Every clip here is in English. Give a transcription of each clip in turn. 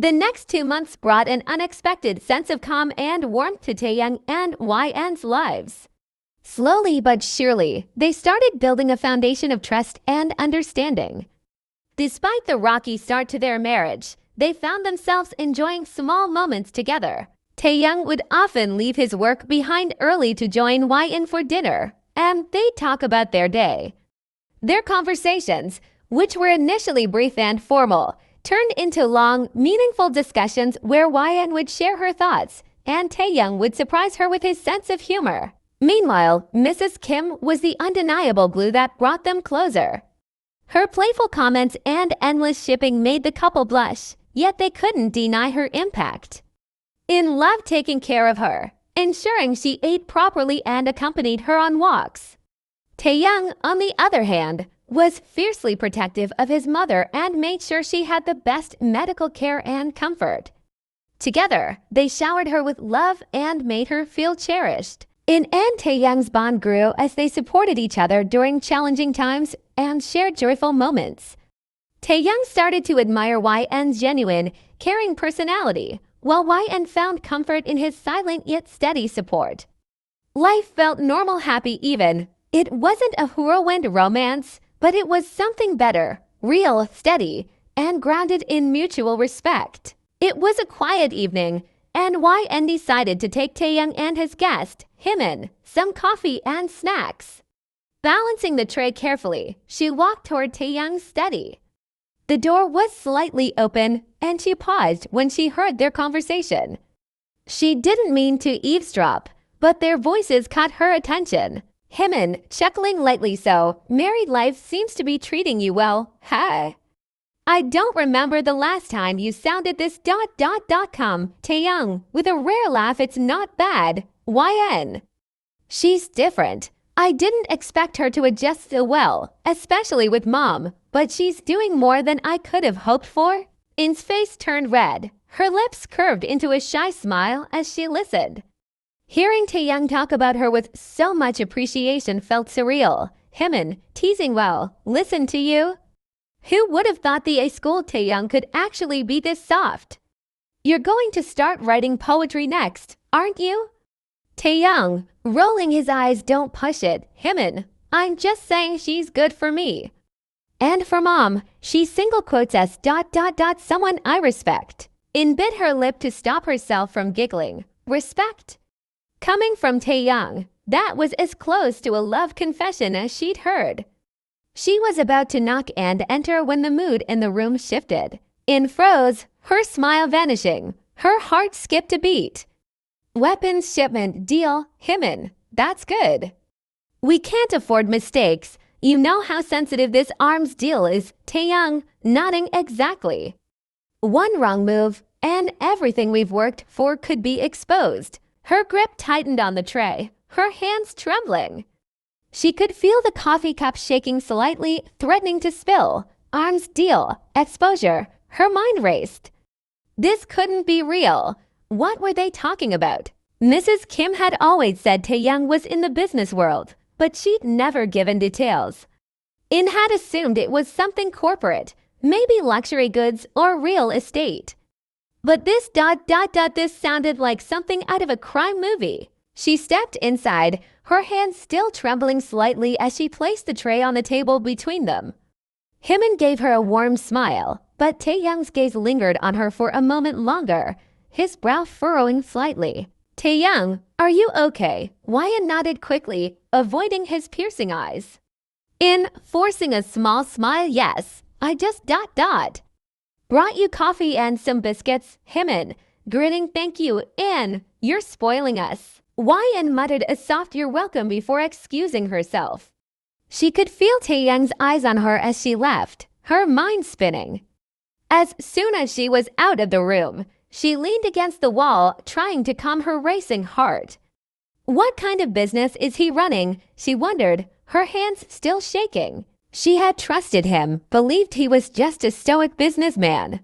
The next 2 months brought an unexpected sense of calm and warmth to Taehyung and YN's lives. Slowly but surely, they started building a foundation of trust and understanding. Despite the rocky start to their marriage, they found themselves enjoying small moments together. Taehyung would often leave his work behind early to join YN for dinner, and they'd talk about their day. Their conversations, which were initially brief and formal, turned into long, meaningful discussions where YN would share her thoughts, and Taehyung would surprise her with his sense of humor. Meanwhile, Mrs. Kim was the undeniable glue that brought them closer. Her playful comments and endless shipping made the couple blush, yet they couldn't deny her impact. In love taking care of her, ensuring she ate properly and accompanied her on walks. Taehyung, on the other hand, was fiercely protective of his mother and made sure she had the best medical care and comfort. Together, they showered her with love and made her feel cherished. In end, Taehyung's bond grew as they supported each other during challenging times and shared joyful moments. Taehyung started to admire YN's genuine, caring personality, while YN found comfort in his silent yet steady support. Life felt normal, happy even. It wasn't a whirlwind romance, but it was something better, real, steady, and grounded in mutual respect. It was a quiet evening, and YN decided to take Taehyung and his guest, Hymin, some coffee and snacks. Balancing the tray carefully, she walked toward Taehyung's study. The door was slightly open, and she paused when she heard their conversation. She didn't mean to eavesdrop, but their voices caught her attention. Hymin, chuckling lightly, "So, married life seems to be treating you well, huh? I don't remember the last time you sounded this ... Taehyung, with a rare laugh, "It's not bad, YN. She's different. I didn't expect her to adjust so well, especially with mom, but she's doing more than I could have hoped for." In's face turned red. Her lips curved into a shy smile as she listened. Hearing Taehyung talk about her with so much appreciation felt surreal. Hymin, teasing, "Well, listen to you. Who would have thought the A-school Taehyung could actually be this soft? You're going to start writing poetry next, aren't you?" Taehyung, rolling his eyes, "Don't push it, Hymin. I'm just saying she's good for me. And for mom, she single quotes as ... someone I respect." In bit her lip to stop herself from giggling. Respect? Coming from Taehyung, that was as close to a love confession as she'd heard. She was about to knock and enter when the mood in the room shifted. In froze, her smile vanishing. Her heart skipped a beat. "Weapons shipment deal, Hymin. That's good. We can't afford mistakes. You know how sensitive this arms deal is." Taehyung, nodding exactly. "One wrong move, and everything we've worked for could be exposed." Her grip tightened on the tray, her hands trembling. She could feel the coffee cup shaking slightly, threatening to spill. Arms deal, exposure. Her mind raced. This couldn't be real. What were they talking about? Mrs. Kim had always said Taehyung was in the business world, but she'd never given details. In had assumed it was something corporate, maybe luxury goods or real estate. But this ... this sounded like something out of a crime movie. She stepped inside, her hands still trembling slightly as she placed the tray on the table between them. Hymin gave her a warm smile, but Taehyung's gaze lingered on her for a moment longer, his brow furrowing slightly. "Taehyung, are you okay?" YN nodded quickly, avoiding his piercing eyes. In, forcing a small smile, "Yes, I just ... brought you coffee and some biscuits." Hymin, grinning, "Thank you, In. You're spoiling us." YN muttered a soft "You're welcome" before excusing herself. She could feel Taehyung's eyes on her as she left, her mind spinning. As soon as she was out of the room, she leaned against the wall, trying to calm her racing heart. What kind of business is he running? She wondered, her hands still shaking. She had trusted him, believed he was just a stoic businessman.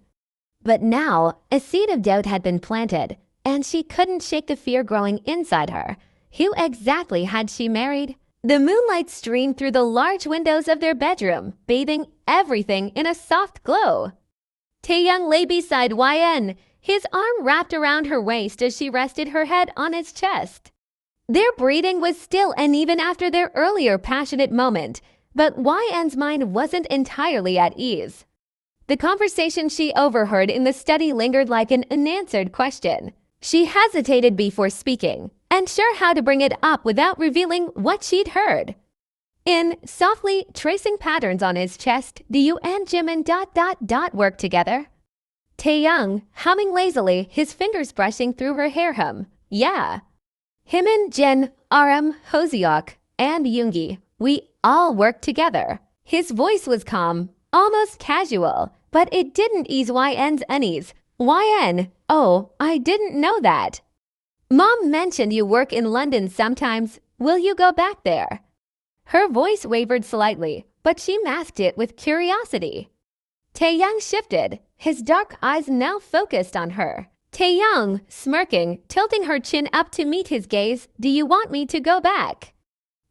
But now, a seed of doubt had been planted, and she couldn't shake the fear growing inside her. Who exactly had she married? The moonlight streamed through the large windows of their bedroom, bathing everything in a soft glow. Taehyung lay beside YN, his arm wrapped around her waist as she rested her head on his chest. Their breathing was still uneven after their earlier passionate moment, but YN's mind wasn't entirely at ease. The conversation she overheard in the study lingered like an unanswered question. She hesitated before speaking, unsure how to bring it up without revealing what she'd heard. In softly tracing patterns on his chest, do you and Jimin ... work together? Taehyung, humming lazily, his fingers brushing through her hair hum. Yeah. Him, Jin, Hoseok, and Yoongi, we all work together. His voice was calm, almost casual, but it didn't ease YN's unease. YN, oh, I didn't know that. Mom mentioned you work in London sometimes. Will you go back there? Her voice wavered slightly, but she masked it with curiosity. Taehyung shifted, his dark eyes now focused on her. Taehyung, smirking, tilting her chin up to meet his gaze, do you want me to go back?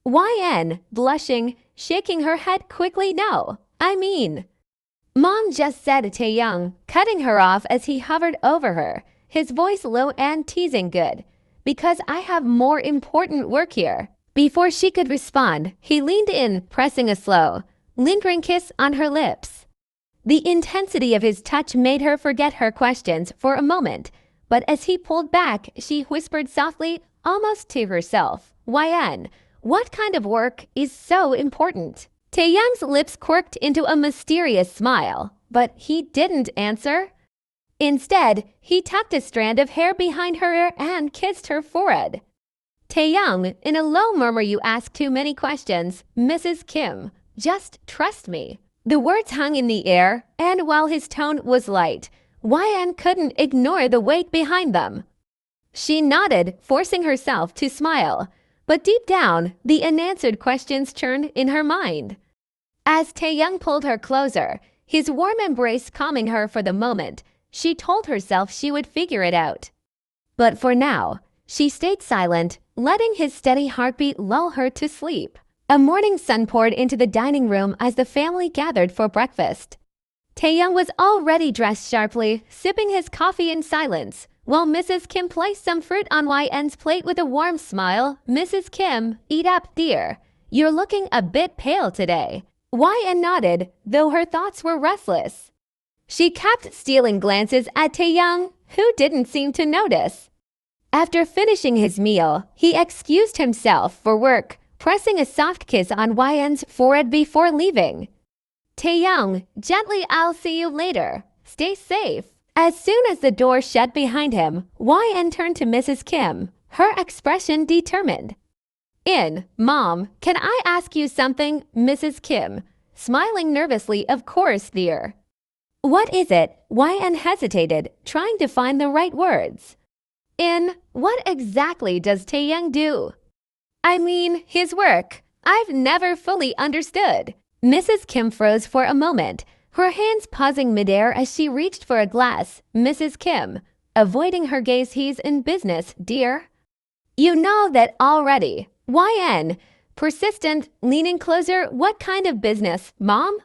YN, blushing, shaking her head quickly, no. I mean, Mom just said, Taehyung, cutting her off as he hovered over her, his voice low and teasing. Good, because I have more important work here. Before she could respond, he leaned in, pressing a slow, lingering kiss on her lips. The intensity of his touch made her forget her questions for a moment, but as he pulled back, she whispered softly, almost to herself, YN, what kind of work is so important? Taehyung's lips quirked into a mysterious smile, but he didn't answer. Instead, he tucked a strand of hair behind her ear and kissed her forehead. Taehyung, in a low murmur, you ask too many questions, Mrs. Kim. Just trust me. The words hung in the air, and while his tone was light, YN couldn't ignore the weight behind them. She nodded, forcing herself to smile, but deep down, the unanswered questions churned in her mind. As Taehyung pulled her closer, his warm embrace calming her for the moment, she told herself she would figure it out. But for now, she stayed silent, letting his steady heartbeat lull her to sleep. A morning sun poured into the dining room as the family gathered for breakfast. Taehyung was already dressed sharply, sipping his coffee in silence, while Mrs. Kim placed some fruit on YN's plate with a warm smile. Mrs. Kim, eat up, dear. You're looking a bit pale today. YN nodded, though her thoughts were restless. She kept stealing glances at Taehyung, who didn't seem to notice. After finishing his meal, he excused himself for work, pressing a soft kiss on YN's forehead before leaving. Taehyung, gently, I'll see you later. Stay safe. As soon as the door shut behind him, YN turned to Mrs. Kim, her expression determined. Mom, can I ask you something, Mrs. Kim? Smiling nervously, of course, dear. What is it? YN hesitated, trying to find the right words. What exactly does Taehyung do? I mean, his work. I've never fully understood. Mrs. Kim froze for a moment, her hands pausing midair as she reached for a glass. Mrs. Kim, avoiding her gaze, he's in business, dear. You know that already. YN, persistent, leaning closer, what kind of business, Mom?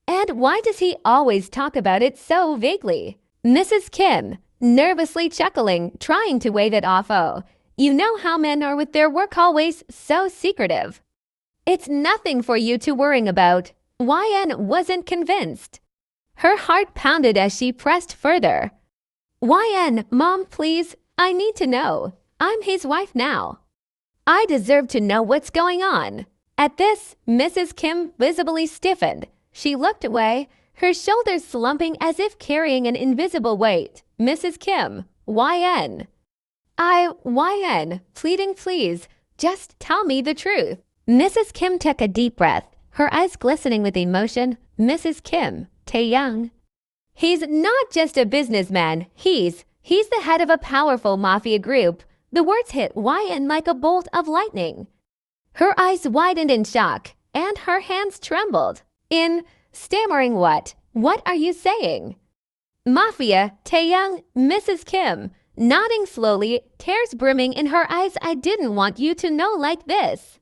And why does he always talk about it so vaguely? Mrs. Kim, nervously chuckling, trying to wave it off. Oh, you know how men are with their work, always so secretive. It's nothing for you to worry about. YN wasn't convinced. Her heart pounded as she pressed further. YN, Mom, please, I need to know. I'm his wife now. I deserve to know what's going on. At this, Mrs. Kim visibly stiffened. She looked away, her shoulders slumping as if carrying an invisible weight. Mrs. Kim, YN. YN, pleading, please, just tell me the truth. Mrs. Kim took a deep breath, her eyes glistening with emotion. Mrs. Kim, Taehyung. He's not just a businessman, he's the head of a powerful mafia group. The words hit YN like a bolt of lightning. Her eyes widened in shock, and her hands trembled. Stammering what? What are you saying? Mafia, Taehyung, Mrs. Kim, nodding slowly, tears brimming in her eyes. I didn't want you to know like this.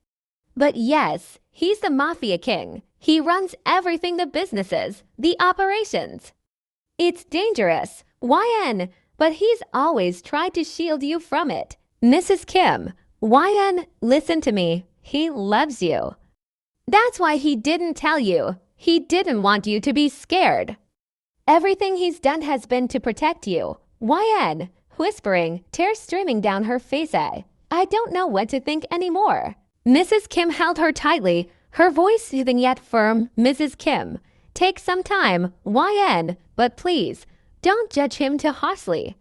But yes, he's the mafia king. He runs everything, the businesses, the operations. It's dangerous. YN, but he's always tried to shield you from it. Mrs. Kim, YN, listen to me. He loves you. That's why he didn't tell you. He didn't want you to be scared. Everything he's done has been to protect you. YN, whispering, tears streaming down her face. I don't know what to think anymore. Mrs. Kim held her tightly, her voice soothing yet firm. Mrs. Kim, take some time, YN, but please, don't judge him too harshly.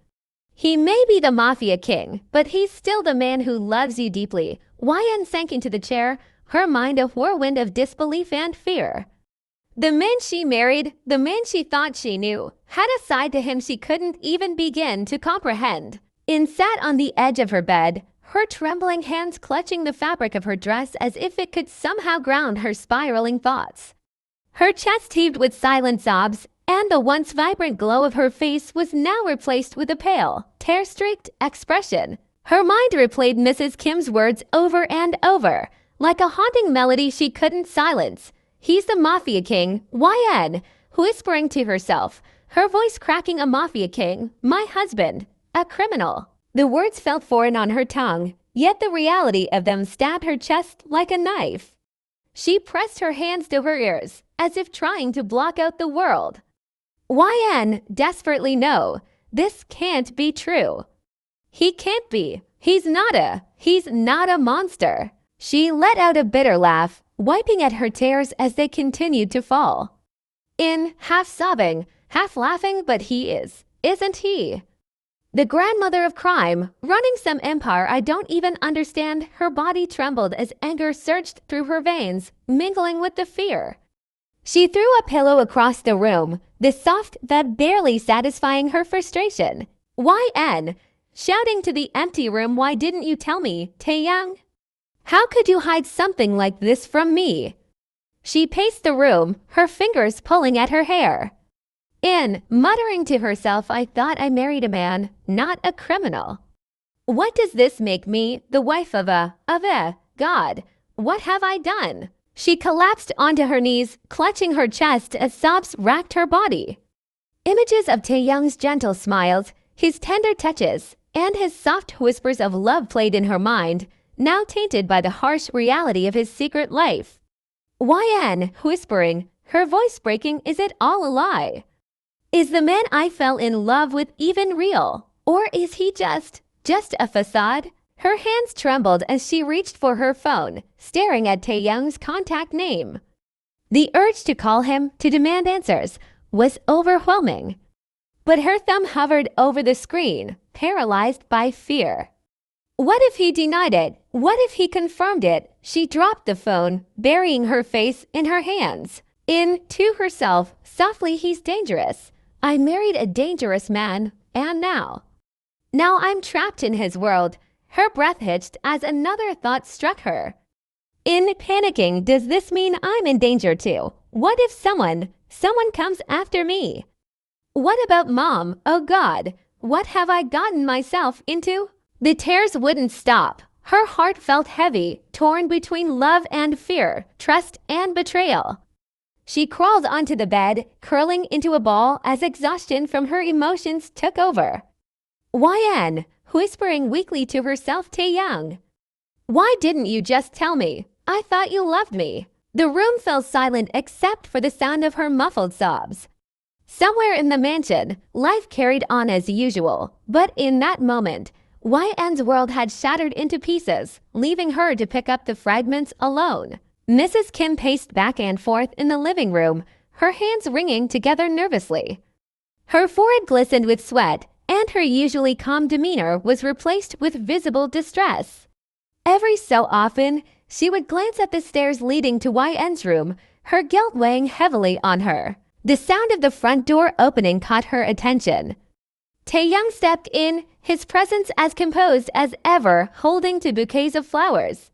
He may be the mafia king, but he's still the man who loves you deeply. YN sank into the chair, her mind a whirlwind of disbelief and fear. The man she married, the man she thought she knew, had a side to him she couldn't even begin to comprehend. In sat on the edge of her bed, her trembling hands clutching the fabric of her dress as if it could somehow ground her spiraling thoughts. Her chest heaved with silent sobs, and the once vibrant glow of her face was now replaced with a pale, tear-streaked expression. Her mind replayed Mrs. Kim's words over and over, like a haunting melody she couldn't silence. He's the mafia king, YN, whispering to herself, her voice cracking. A mafia king, my husband, a criminal. The words felt foreign on her tongue, yet the reality of them stabbed her chest like a knife. She pressed her hands to her ears, as if trying to block out the world. YN, desperately no, this can't be true. He can't be. He's not a monster. She let out a bitter laugh, wiping at her tears as they continued to fall. Half sobbing, half laughing, but he isn't he? The grandmother of crime, running some empire I don't even understand. Her body trembled as anger surged through her veins, mingling with the fear. She threw a pillow across the room, the soft that barely satisfying her frustration. YN, shouting to the empty room, why didn't you tell me, Taehyung? How could you hide something like this from me? She paced the room, her fingers pulling at her hair. Muttering to herself, I thought I married a man, not a criminal. What does this make me, the wife of a god? What have I done? She collapsed onto her knees, clutching her chest as sobs racked her body. Images of Taehyung's gentle smiles, his tender touches, and his soft whispers of love played in her mind, now tainted by the harsh reality of his secret life. YN, whispering, her voice breaking, is it all a lie? Is the man I fell in love with even real? Or is he just a facade? Her hands trembled as she reached for her phone, staring at Taehyung's contact name. The urge to call him, to demand answers, was overwhelming. But her thumb hovered over the screen, paralyzed by fear. What if he denied it? What if he confirmed it? She dropped the phone, burying her face in her hands. To herself, softly, he's dangerous. I married a dangerous man, and now I'm trapped in his world. Her breath hitched as another thought struck her. Panicking, does this mean I'm in danger too? What if someone comes after me? What about Mom? Oh God, what have I gotten myself into? The tears wouldn't stop. Her heart felt heavy, torn between love and fear, trust and betrayal. She crawled onto the bed, curling into a ball as exhaustion from her emotions took over. YN, whispering weakly to herself, Taehyung. Why didn't you just tell me? I thought you loved me. The room fell silent except for the sound of her muffled sobs. Somewhere in the mansion, life carried on as usual, but in that moment, YN's world had shattered into pieces, leaving her to pick up the fragments alone. Mrs. Kim paced back and forth in the living room, her hands wringing together nervously. Her forehead glistened with sweat, and her usually calm demeanor was replaced with visible distress. Every so often, she would glance at the stairs leading to YN's room, her guilt weighing heavily on her. The sound of the front door opening caught her attention. Taehyung stepped in, his presence as composed as ever, holding two bouquets of flowers.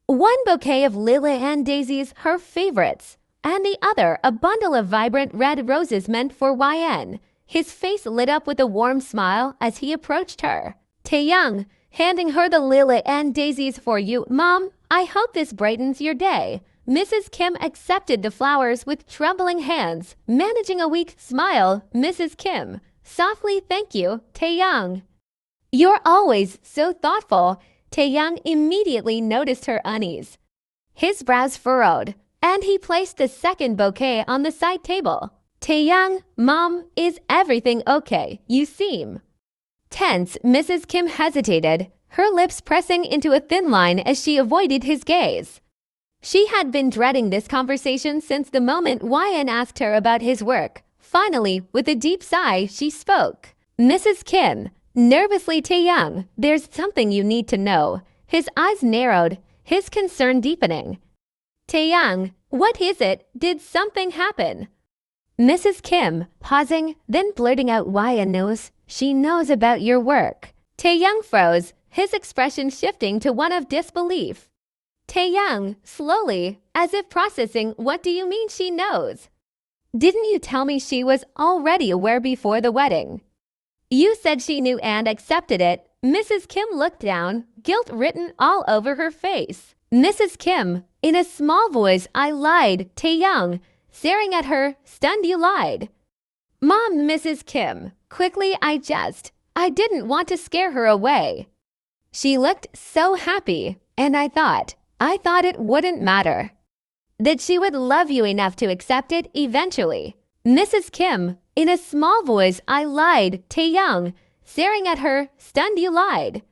One bouquet of lily and daisies, her favorites, and the other a bundle of vibrant red roses meant for YN. His face lit up with a warm smile as he approached her. Taehyung, handing her the lily and daisies for you. Mom, I hope this brightens your day. Mrs. Kim accepted the flowers with trembling hands. Managing a weak smile, Mrs. Kim, softly, "Thank you, Taehyung." "You're always so thoughtful." Taehyung immediately noticed her unease. His brows furrowed, and he placed the second bouquet on the side table. "Taehyung, Mom, is everything okay? You seem..." Tense, Mrs. Kim hesitated, her lips pressing into a thin line as she avoided his gaze. She had been dreading this conversation since the moment YN asked her about his work. Finally, with a deep sigh, she spoke. "Mrs. Kim," nervously, "Taehyung, there's something you need to know." His eyes narrowed, his concern deepening. "Taehyung, what is it? Did something happen?" Mrs. Kim, pausing, then blurting out, "YN knows. She knows about your work." Taehyung froze, his expression shifting to one of disbelief. Taehyung, slowly, as if processing, "What do you mean she knows? Didn't you tell me she was already aware before the wedding?" "You said she knew and accepted it." Mrs. Kim looked down, guilt written all over her face. Mrs. Kim, in a small voice, "I lied." Taehyung, staring at her, stunned, "You lied?" "Mom," Mrs. Kim, quickly, I didn't want to scare her away. She looked so happy, and I thought it wouldn't matter. That she would love you enough to accept it eventually." Mrs. Kim, in a small voice, "I lied." Taehyung, staring at her, stunned, "You lied?"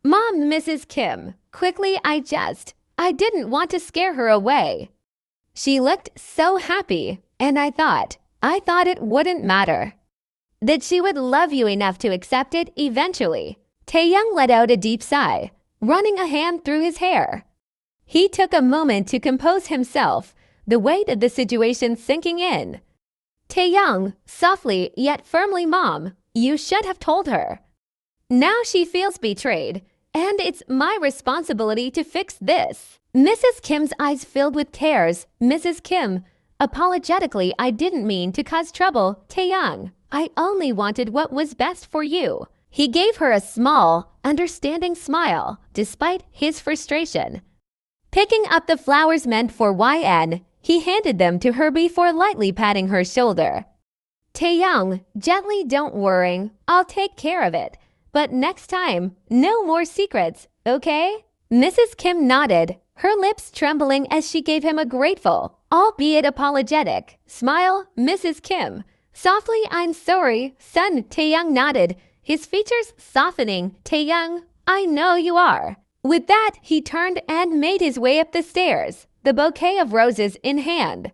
"Mom," Mrs. Kim, quickly, I didn't want to scare her away. She looked so happy, and I thought it wouldn't matter. That she would love you enough to accept it eventually. Taehyung let out a deep sigh, running a hand through his hair. He took a moment to compose himself, the weight of the situation sinking in. Taehyung, softly yet firmly, "Mom, you should have told her. Now she feels betrayed, and it's my responsibility to fix this." Mrs. Kim's eyes filled with tears. Mrs. Kim, apologetically, "I didn't mean to cause trouble, Taehyung. I only wanted what was best for you." He gave her a small, understanding smile, despite his frustration. Picking up the flowers meant for YN, he handed them to her before lightly patting her shoulder. "Taehyung, gently, don't worry. I'll take care of it. But next time, no more secrets, okay?" Mrs. Kim nodded, her lips trembling as she gave him a grateful, albeit apologetic, smile. Mrs. Kim, softly, "I'm sorry, son." Taehyung nodded, his features softening. "Taehyung, I know you are." With that, he turned and made his way up the stairs, the bouquet of roses in hand.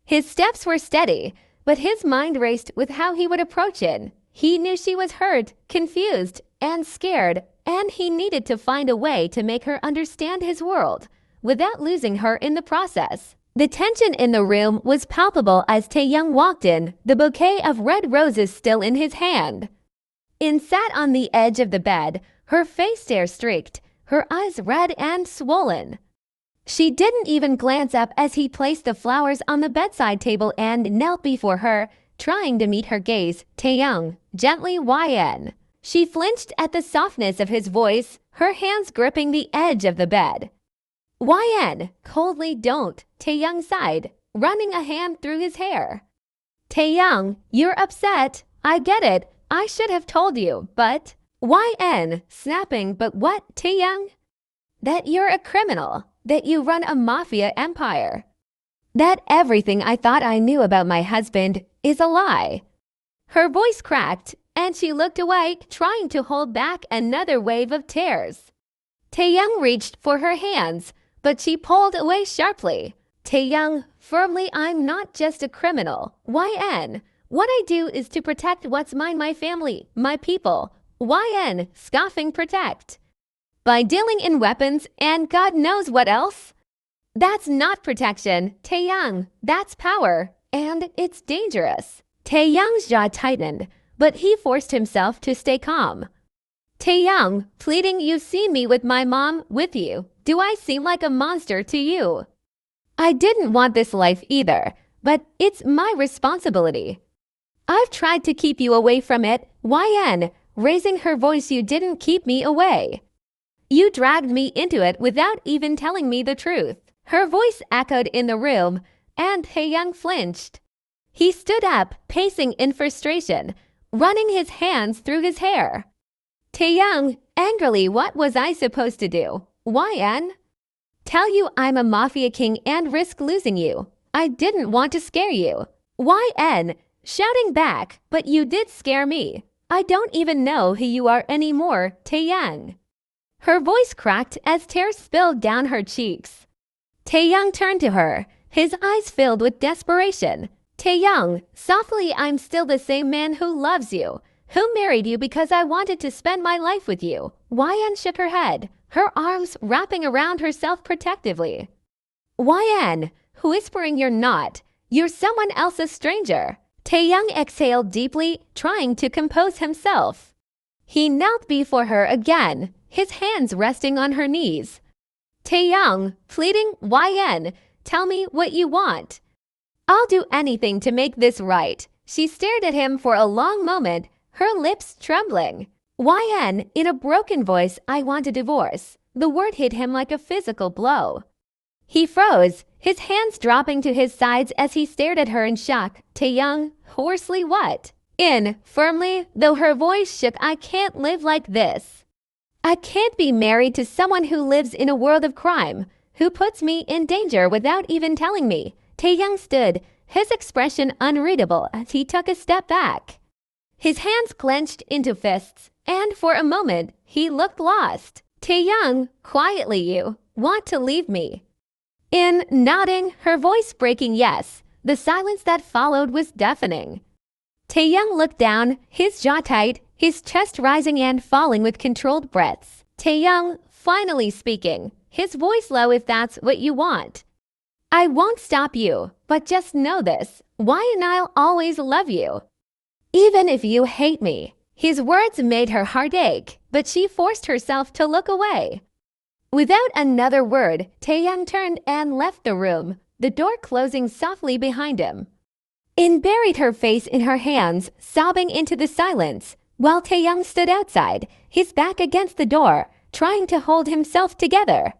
His steps were steady, but his mind raced with how he would approach it. He knew she was hurt, confused, and scared, and he needed to find a way to make her understand his world, without losing her in the process. The tension in the room was palpable as Taehyung walked in, the bouquet of red roses still in his hand. In sat on the edge of the bed, her face tear-streaked, her eyes red and swollen. She didn't even glance up as he placed the flowers on the bedside table and knelt before her, trying to meet her gaze. "Taehyung, gently, YN." She flinched at the softness of his voice, her hands gripping the edge of the bed. "YN, coldly, don't." Taehyung sighed, running a hand through his hair. "Taehyung, you're upset. I get it. I should have told you, but..." YN, snapping, "But what, Taehyung?" "That you're a criminal, that you run a mafia empire, that everything I thought I knew about my husband is a lie." Her voice cracked, and she looked away, trying to hold back another wave of tears. Taehyung reached for her hands, but she pulled away sharply. "Taehyung, firmly, I'm not just a criminal. YN, what I do is to protect what's mine, my family, my people." YN, scoffing, "Protect? By dealing in weapons and God knows what else? That's not protection, Taehyung. That's power, and it's dangerous." Taehyung's jaw tightened, but he forced himself to stay calm. "Taehyung, pleading, you've seen me with my mom, with you. Do I seem like a monster to you? I didn't want this life either, but it's my responsibility. I've tried to keep you away from it. YN, raising her voice, you didn't keep me away. You dragged me into it without even telling me the truth." Her voice echoed in the room, and Taehyung flinched. He stood up, pacing in frustration, running his hands through his hair. Taehyung, angrily, what was I supposed to do? YN? Tell you I'm a mafia king and risk losing you. I didn't want to scare you. YN, shouting back, but you did scare me. I don't even know who you are anymore, Taehyung. Her voice cracked as tears spilled down her cheeks. Taehyung turned to her, his eyes filled with desperation. Taehyung, softly, I'm still the same man who loves you, who married you because I wanted to spend my life with you. YN shook her head, her arms wrapping around herself protectively. YN, whispering you're not. You're someone else's stranger. Taehyung exhaled deeply, trying to compose himself. He knelt before her again, his hands resting on her knees. Taehyung, pleading, YN, tell me what you want. I'll do anything to make this right. She stared at him for a long moment, her lips trembling. YN, in a broken voice, I want a divorce. The word hit him like a physical blow. He froze, his hands dropping to his sides as he stared at her in shock. Taehyung, hoarsely what? Firmly, though her voice shook, I can't live like this. I can't be married to someone who lives in a world of crime, who puts me in danger without even telling me. Taehyung stood, his expression unreadable as he took a step back. His hands clenched into fists, and for a moment, he looked lost. Taehyung, quietly, you want to leave me? Nodding, her voice breaking yes. The silence that followed was deafening. Taehyung looked down, his jaw tight, his chest rising and falling with controlled breaths. Taehyung, finally speaking, his voice low, if that's what you want. I won't stop you, but just know this, and I'll always love you. Even if you hate me. His words made her heart ache, but she forced herself to look away. Without another word, Taehyung turned and left the room, the door closing softly behind him. Buried her face in her hands, sobbing into the silence, while Taehyung stood outside, his back against the door, trying to hold himself together.